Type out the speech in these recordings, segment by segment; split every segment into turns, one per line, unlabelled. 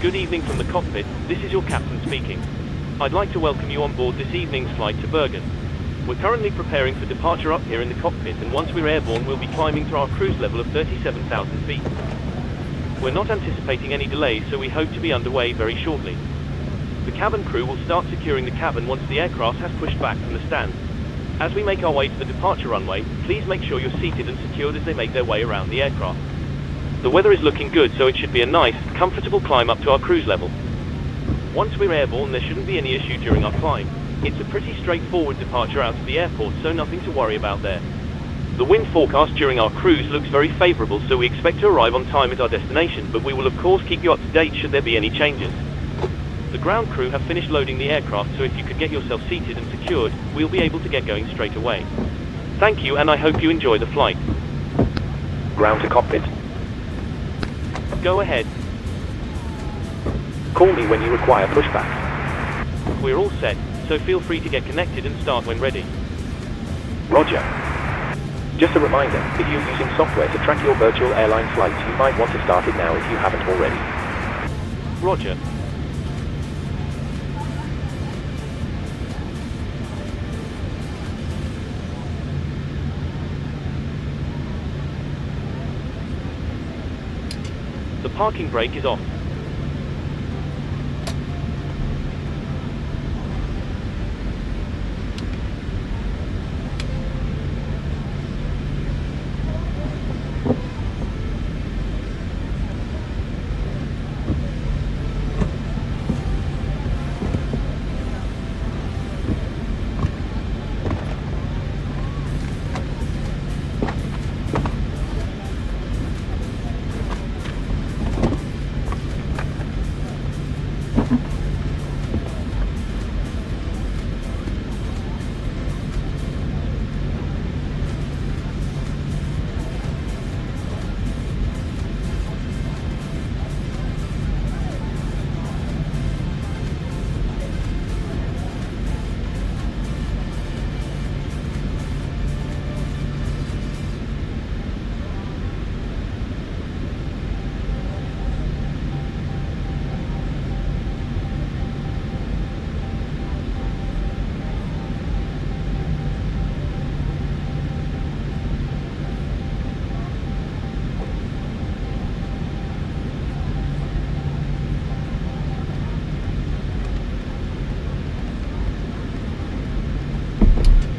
Good evening from the cockpit, this is your captain speaking. I'd like to welcome you on board this evening's flight to Bergen. We're currently preparing for departure up here in the cockpit, and once we're airborne we'll be climbing to our cruise level of 37,000 feet. We're not anticipating any delays, so we hope to be underway very shortly. The cabin crew will start securing the cabin once the aircraft has pushed back from the stand. As we make our way to the departure runway, please make sure you're seated and secured as they make their way around the aircraft. The weather is looking good, so it should be a nice, comfortable climb up to our cruise level. Once we're airborne, there shouldn't be any issue during our climb. It's a pretty straightforward departure out of the airport, so nothing to worry about there. The wind forecast during our cruise looks very favourable, so we expect to arrive on time at our destination, but we will of course keep you up to date should there be any changes. The ground crew have finished loading the aircraft, so if you could get yourself seated and secured, we'll be able to get going straight away. Thank you, and I hope you enjoy the flight.
Ground to cockpit.
Go ahead.
Call me when you require pushback.
We're all set, so feel free to get connected and start when ready.
Roger. Just a reminder, if you're using software to track your virtual airline flights, you might want to start it now if you haven't already.
Roger. The parking brake is off.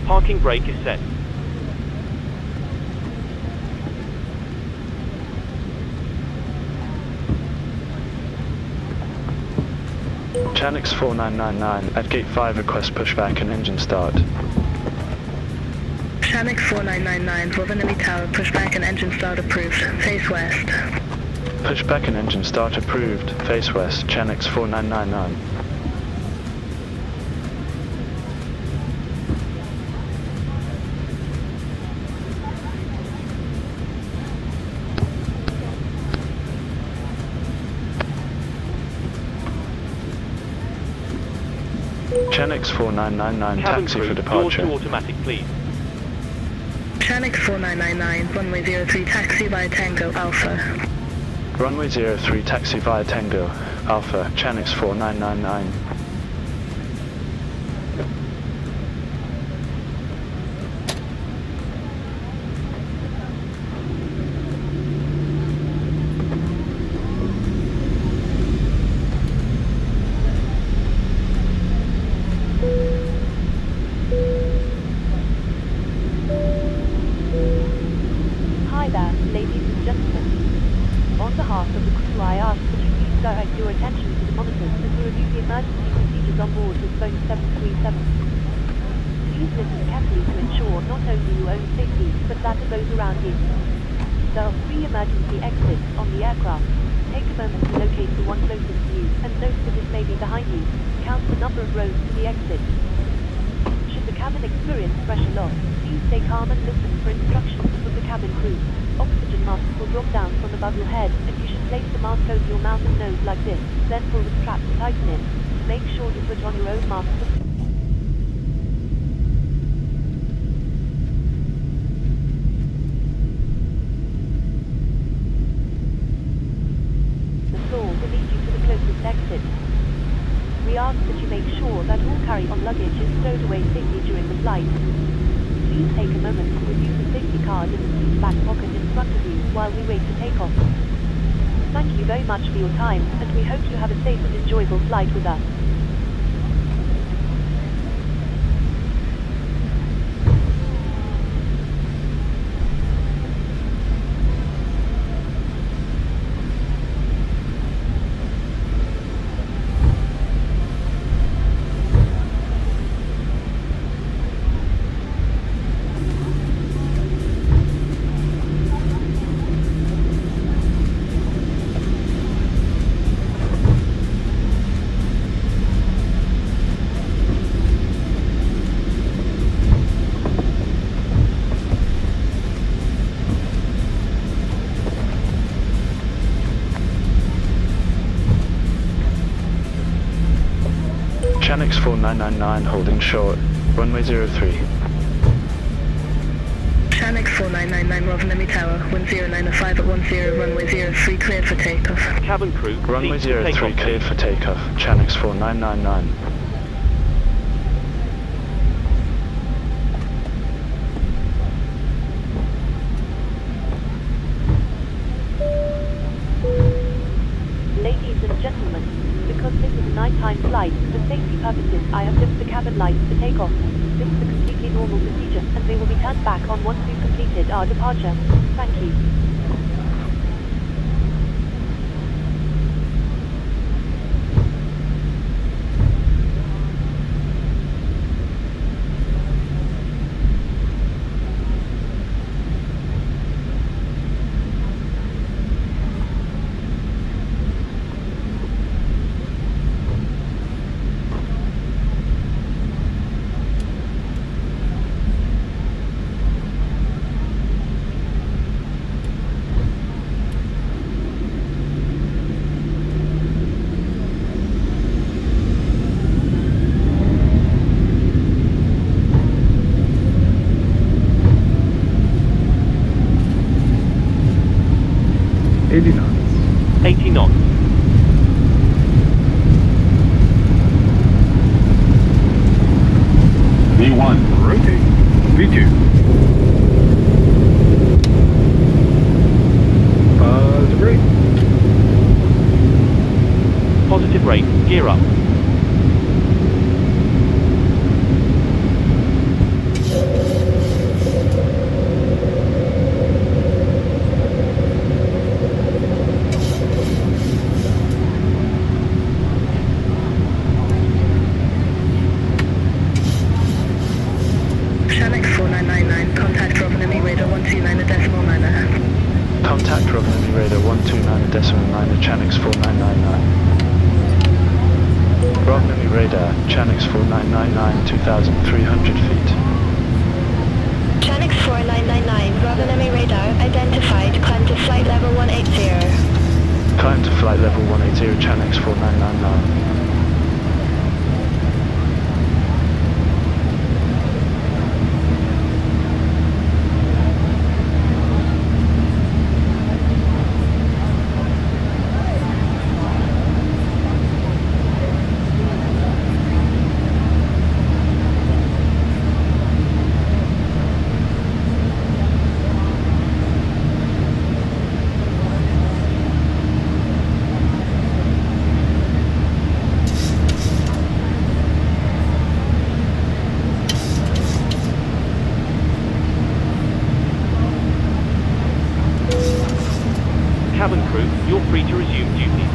Parking brake is set.
Chanix 4999 at gate 5, request pushback and engine start.
Chanix 4999, rovaniemi Tower, pushback and engine start approved, face west.
Pushback and engine start approved, face west, Chanix 4999. Chanix 4999,
Cabin
taxi
crew,
for
doors
departure.
to automatic, please.
Chanix 4999, runway 03, taxi via Tango, Alpha.
Runway 03, taxi via Tango, Alpha, Chanix 4999.
Hi there, ladies and gentlemen. On behalf of the crew, I ask that you please direct your attention to the monitors as we review the emergency procedures on board with Boeing 737. Please listen carefully to ensure not only your own safety, but that of those around you. There are 3 emergency exits on the aircraft. Take a moment to locate the one closest to you, and note that it may be behind you. Count the number of rows to the exit. Should the cabin experience pressure loss, please stay calm and listen for instructions from the cabin crew. Oxygen masks will drop down from above your head, and you should place the mask over your mouth and nose like this, then pull the strap to tighten it. Make sure you put on your own mask. The floor will lead you to the closest exit. We ask that you make sure that all carry-on luggage is stowed away safely during the flight. Please take a moment to review the safety card in the seat back pocket in front of you while we wait to take off. Thank you very much for your time, and we hope you have a safe and enjoyable flight with us.
Chanix 4999 holding short, runway 03.
Chanix 4999 Rovaniemi Tower, 1095 at 10, runway 03 cleared for takeoff.
Cabin crew,
Runway
proceed to
03
takeoff.
cleared for takeoff, Chanix 4999.
Ladies and gentlemen, because this is a nighttime flight, for safety purposes, I have dimmed the cabin lights to take off. This is a completely normal procedure, and they will be turned back on once we've completed our departure. Thank you.
knots.
80 knots.
V1, rotate. V2. Positive rate.
Positive rate. Gear up.
Shanix 4999, contact Rovaniemi radar 129.9.
Contact Rovaniemi radar 129.9, Chanix 4999. Rovaniemi radar, Chanix 4999, 2,300 feet.
Chanix 4999, Rovaniemi radar, identified, climb to flight level 180.
Climb to flight level 180, Chanix 4999.
Cabin crew, you're free to resume duties.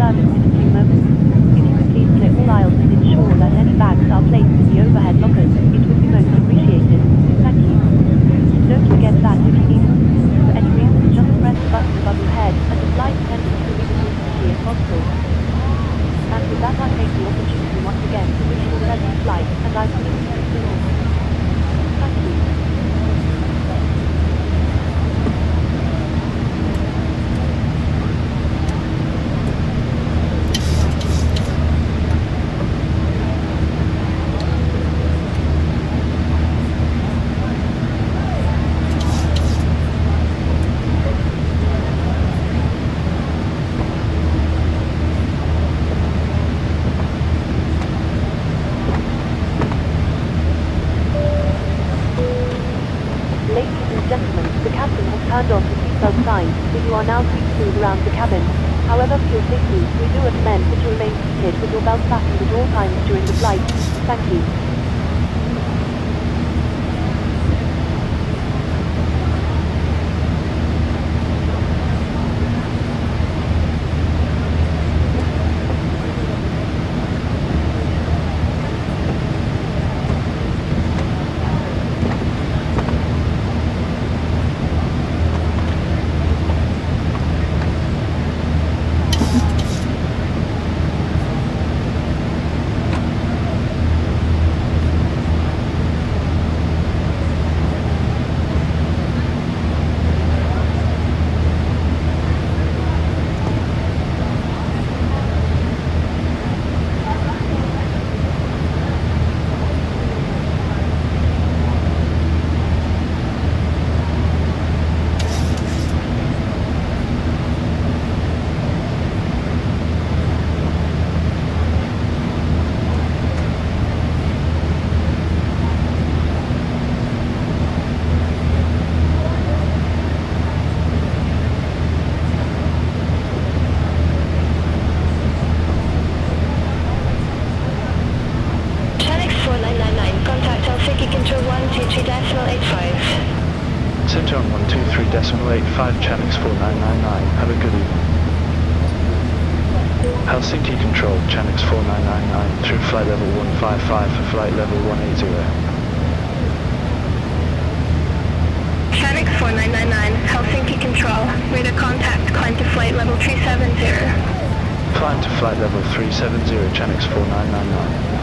service in a few moments. If you could please clear all aisles and ensure that any bags are placed in the overhead lockers, it would be most appreciated. Thank you. Don't forget that if you need assistance for any reason, just press the button above your head, and the flight attendant will be with you as quickly as possible. And with that, I take the opportunity once again to wish you a pleasant flight, and I will see you soon. Thank you. Gentlemen, the captain has turned off the seatbelt sign, so you are now free to move around the cabin. However, for your safety, we do recommend that you remain seated with your belt fastened at all times during the flight. Thank you.
Center on 123.85, Channels 4999. Have a good evening. Helsinki Control, Channels 4999 through flight level 155 for flight level 180.
Channels 4999, Helsinki Control. Radar contact, climb to flight level 370.
Climb to flight level 370, Channels 4999.